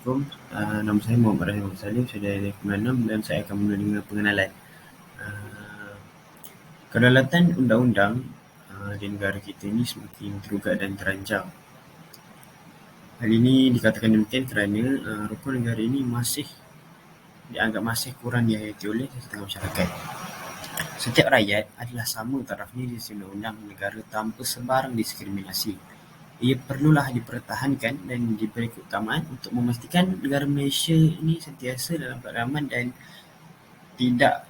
Assalamualaikum. Nama saya Muhammad Rahim Salim, saya dari Kemenanam dan saya akan mula dengan pengenalan. Uh, Kedaulatan undang-undang di negara kita ini semakin tergugat dan terancam. Hal ini dikatakan demikian kerana rukun negara ini dianggap masih kurang dihayati oleh setengah masyarakat. Setiap rakyat adalah sama tarafnya di sisi undang-undang negara tanpa sebarang diskriminasi. Ia perlulah dipertahankan dan diberi keutamaan untuk memastikan negara Malaysia ini sentiasa dalam keadaan aman dan tidak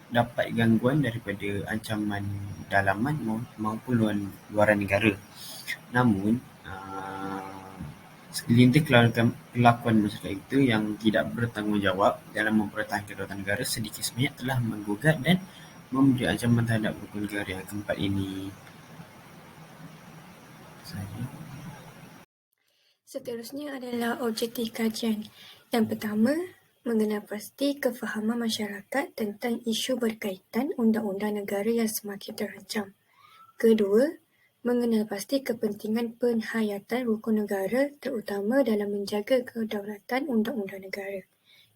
dapat gangguan daripada ancaman dalaman maupun luaran negara. Namun, segelintir kelakuan masyarakat itu yang tidak bertanggungjawab dalam mempertahankan kedaulatan negara sedikit sebanyak telah menggugat dan memberi ancaman terhadap rukun negara yang keempat ini. Seterusnya adalah objektif kajian. Yang pertama, mengenal pasti kefahaman masyarakat tentang isu berkaitan undang-undang negara yang semakin terancam. Kedua, mengenal pasti kepentingan penghayatan rukun negara terutama dalam menjaga kedaulatan undang-undang negara.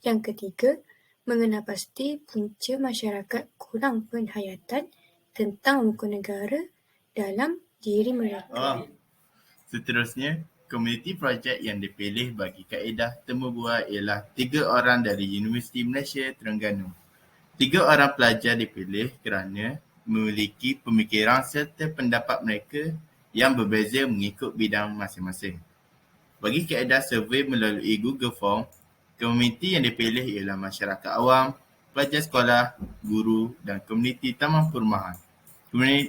Yang ketiga, mengenal pasti punca masyarakat kurang penghayatan tentang rukun negara dalam diri mereka. Seterusnya, komuniti projek yang dipilih bagi kaedah temu bual ialah 3 orang dari Universiti Malaysia Terengganu. 3 orang pelajar dipilih kerana memiliki pemikiran serta pendapat mereka yang berbeza mengikut bidang masing-masing. Bagi kaedah survey melalui Google Form, komuniti yang dipilih ialah masyarakat awam, pelajar sekolah, guru dan komuniti taman perumahan.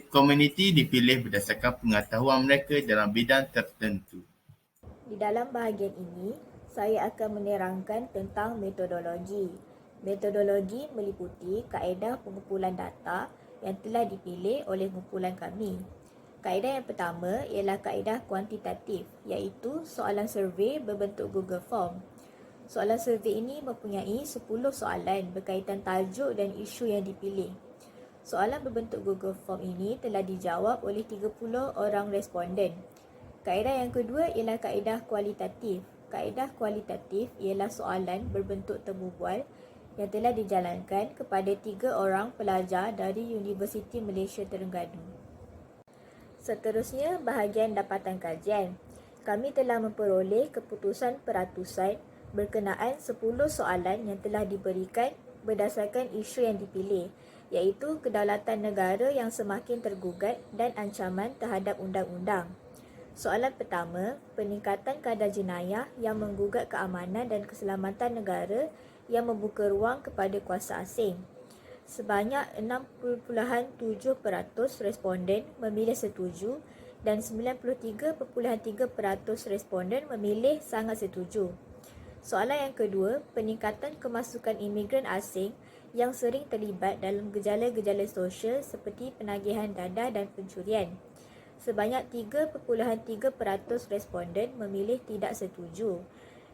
Komuniti dipilih berdasarkan pengetahuan mereka dalam bidang tertentu. Di dalam bahagian ini, saya akan menerangkan tentang metodologi. Metodologi meliputi kaedah pengumpulan data yang telah dipilih oleh kumpulan kami. Kaedah yang pertama ialah kaedah kuantitatif, iaitu soalan survey berbentuk Google Form. Soalan survey ini mempunyai 10 soalan berkaitan tajuk dan isu yang dipilih. Soalan berbentuk Google Form ini telah dijawab oleh 30 orang responden. Kaedah yang kedua ialah kaedah kualitatif. Kaedah kualitatif ialah soalan berbentuk temu bual yang telah dijalankan kepada 3 orang pelajar dari Universiti Malaysia Terengganu. Seterusnya, bahagian dapatan kajian. Kami telah memperoleh keputusan peratusan berkenaan 10 soalan yang telah diberikan berdasarkan isu yang dipilih, iaitu kedaulatan negara yang semakin tergugat dan ancaman terhadap undang-undang. Soalan pertama, peningkatan kadar jenayah yang menggugat keamanan dan keselamatan negara yang membuka ruang kepada kuasa asing. Sebanyak 6.7% responden memilih setuju dan 93.3% responden memilih sangat setuju. Soalan yang kedua, peningkatan kemasukan imigran asing yang sering terlibat dalam gejala-gejala sosial seperti penagihan dadah dan pencurian. Sebanyak 3.3% responden memilih tidak setuju.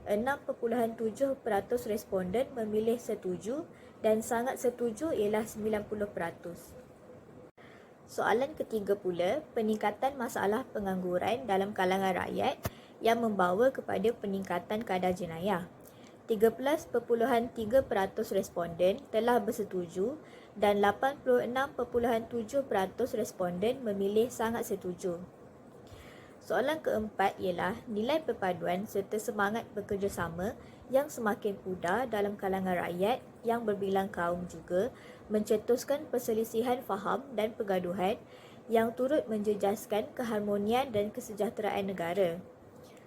6.7% responden memilih setuju dan sangat setuju ialah 90%. Soalan ketiga pula, peningkatan masalah pengangguran dalam kalangan rakyat yang membawa kepada peningkatan kadar jenayah. 13.3% responden telah bersetuju dan 86.7% responden memilih sangat setuju. Soalan keempat ialah nilai perpaduan serta semangat bekerjasama yang semakin pudar dalam kalangan rakyat yang berbilang kaum juga mencetuskan perselisihan faham dan pergaduhan yang turut menjejaskan keharmonian dan kesejahteraan negara.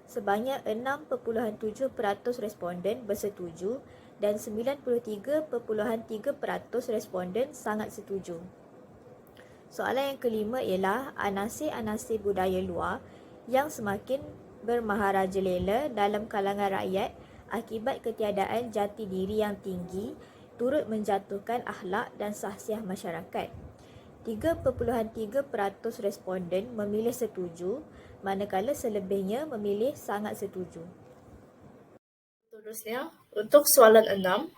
Sebanyak 6.7% responden bersetuju dan 93.3% responden sangat setuju. Soalan yang kelima ialah anasir-anasir budaya luar yang semakin bermaharajalela dalam kalangan rakyat akibat ketiadaan jati diri yang tinggi turut menjatuhkan akhlak dan sahsiah masyarakat. 3.3% responden memilih setuju, manakala selebihnya memilih sangat setuju. Seterusnya, untuk soalan 6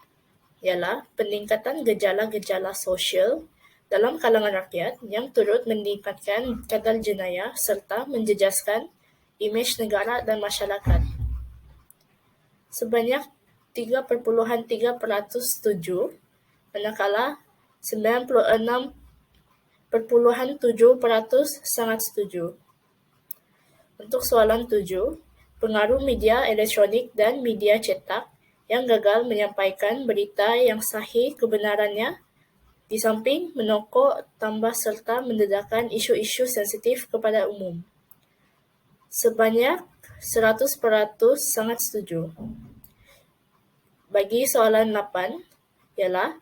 ialah peningkatan gejala-gejala sosial dalam kalangan rakyat yang turut meningkatkan kadar jenayah serta menjejaskan imej negara dan masyarakat. sebanyak 3,3% setuju, manakala 96,7% sangat setuju. Untuk soalan 7, pengaruh media elektronik dan media cetak yang gagal menyampaikan berita yang sahih kebenarannya di samping menokok tambah serta mendedahkan isu-isu sensitif kepada umum. Sebanyak 100% sangat setuju. Bagi soalan 8 ialah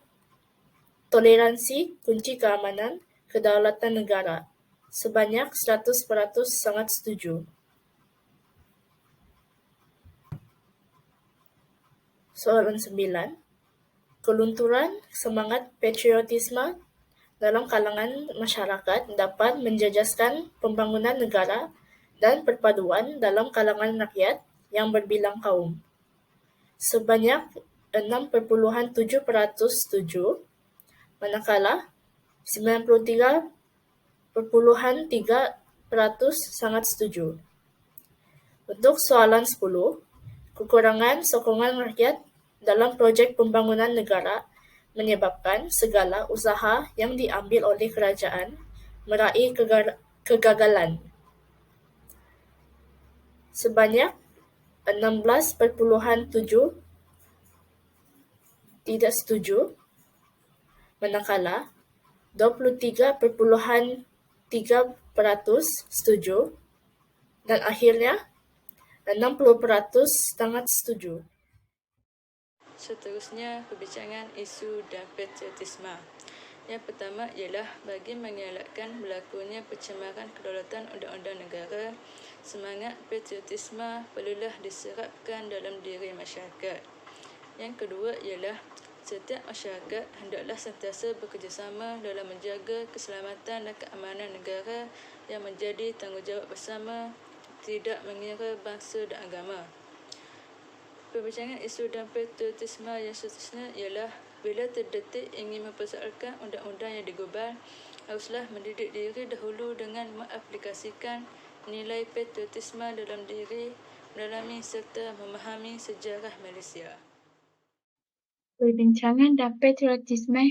toleransi kunci keamanan kedaulatan negara. Sebanyak 100% sangat setuju. Soalan 9. Kelunturan semangat patriotisme dalam kalangan masyarakat dapat menjejaskan pembangunan negara dan perpaduan dalam kalangan rakyat yang berbilang kaum. Sebanyak 6,7% setuju, manakala 93,3% sangat setuju. Untuk soalan 10, kekurangan sokongan rakyat dalam projek pembangunan negara menyebabkan segala usaha yang diambil oleh kerajaan meraih kegagalan. Sebanyak 16,7% tidak setuju, manakala 23,3% setuju, dan akhirnya 60% sangat setuju. Seterusnya, perbincangan isu dan patriotisme. Yang pertama ialah bagi mengelakkan berlakunya pencemaran kedaulatan undang-undang negara, semangat patriotisme perlulah diserapkan dalam diri masyarakat. Yang kedua ialah setiap masyarakat hendaklah sentiasa bekerjasama dalam menjaga keselamatan dan keamanan negara yang menjadi tanggungjawab bersama, tidak mengira bangsa dan agama. Perbincangan isu dan patriotisme yang seterusnya ialah bila terdetik ingin mempersoalkan undang-undang yang digubal, haruslah mendidik diri dahulu dengan mengaplikasikan nilai patriotisme dalam diri, mendalami serta memahami sejarah Malaysia. Perbincangan dan patriotisme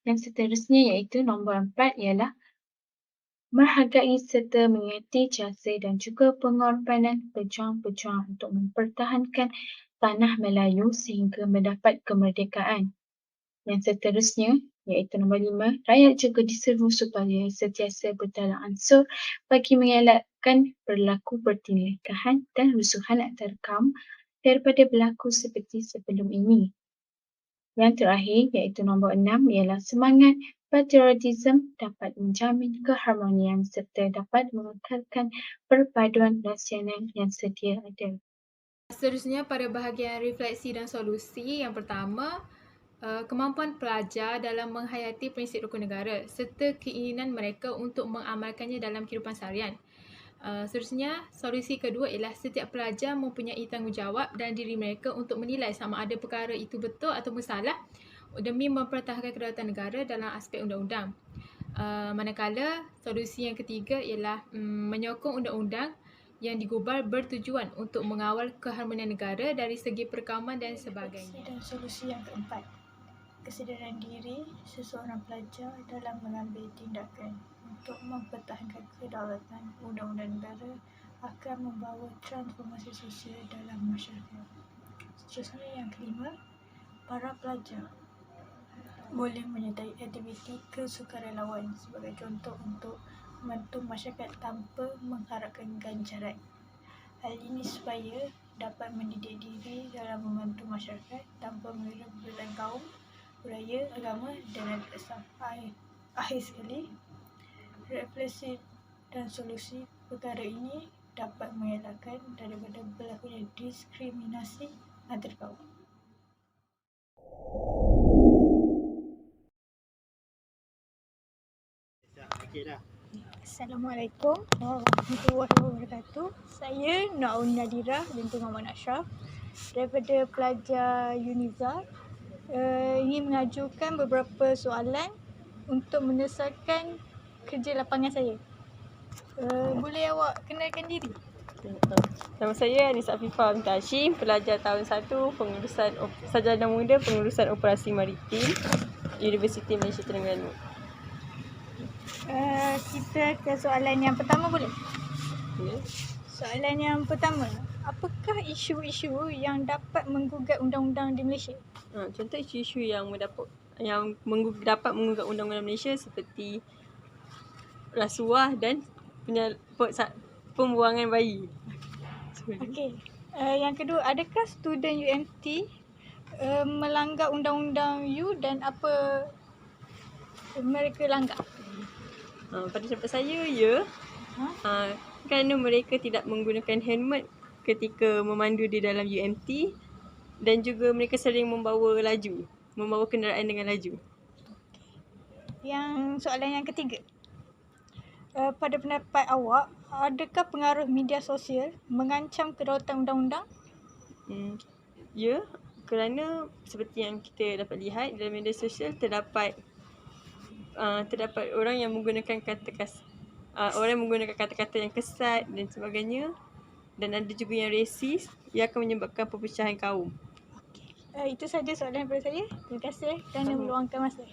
yang seterusnya iaitu nombor 4 ialah menghargai serta mengerti jasa dan juga pengorbanan pejuang-pejuang untuk mempertahankan tanah Melayu sehingga mendapat kemerdekaan. Yang seterusnya iaitu nombor 5, rakyat juga diseru supaya sentiasa berdalam ansur bagi mengelakkan berlaku pertelingkahan dan rusuhan antara kaum daripada berlaku seperti sebelum ini. Yang terakhir iaitu nombor 6 ialah semangat patriotisme dapat menjamin keharmonian serta dapat mengekalkan perpaduan nasional yang sedia ada. Seterusnya pada bahagian refleksi dan solusi, yang pertama, kemampuan pelajar dalam menghayati prinsip rukun negara serta keinginan mereka untuk mengamalkannya dalam kehidupan seharian. Seterusnya, solusi kedua ialah setiap pelajar mempunyai tanggungjawab dan diri mereka untuk menilai sama ada perkara itu betul atau salah demi mempertahankan kedaulatan negara dalam aspek undang-undang. Manakala solusi yang ketiga ialah menyokong undang-undang yang digubal bertujuan untuk mengawal keharmonian negara dari segi perkauman dan sebagainya. Dan solusi yang keempat, kesedaran diri seseorang pelajar dalam mengambil tindakan untuk mempertahankan kedaulatan undang-undang negara akan membawa transformasi sosial dalam masyarakat. Seterusnya yang kelima, para pelajar boleh menyertai aktiviti kesukarelawan sebagai contoh untuk membantu masyarakat tanpa mengharapkan ganjaran. Hal ini supaya dapat mendidik diri dalam membantu masyarakat tanpa mengira berbelakang kaum, budaya, agama dan adat asal. Akhir sekali, refleksi dan solusi perkara ini dapat mengelakkan daripada berlakunya diskriminasi antar kaum. Assalamualaikum warahmatullahi wabarakatuh. Saya Naun Nadira binti Muhammad Ashraf daripada pelajar Unizar. Ingin mengajukan beberapa soalan untuk menyelesaikan kerja lapangan saya. Boleh awak kenalkan diri? Nama saya Anissa Afifah binti Hashim, pelajar tahun 1 pengurusan Sarjana Muda Pengurusan Operasi Maritim Universiti Malaysia Terengganu. Kita ke soalan yang pertama boleh? Ya. Soalan yang pertama, apakah isu-isu yang dapat menggugat undang-undang di Malaysia? Contoh isu-isu yang dapat menggugat undang-undang Malaysia seperti rasuah dan pembuangan bayi. Okey. Yang kedua, adakah student UMT melanggar undang-undang U dan apa mereka langgar? Pada pendapat saya, ya. Kerana mereka tidak menggunakan helmet ketika memandu di dalam UMT dan juga mereka sering membawa kenderaan dengan laju. Yang soalan yang ketiga, pada pendapat awak, adakah pengaruh media sosial mengancam kedaulatan undang-undang? Ya, kerana seperti yang kita dapat lihat dalam media sosial terdapat orang yang menggunakan kata-kata yang kesat dan sebagainya, dan ada juga yang resis yang akan menyebabkan perpecahan kaum. Itu saja soalan daripada saya. Terima kasih kerana meluangkan masa.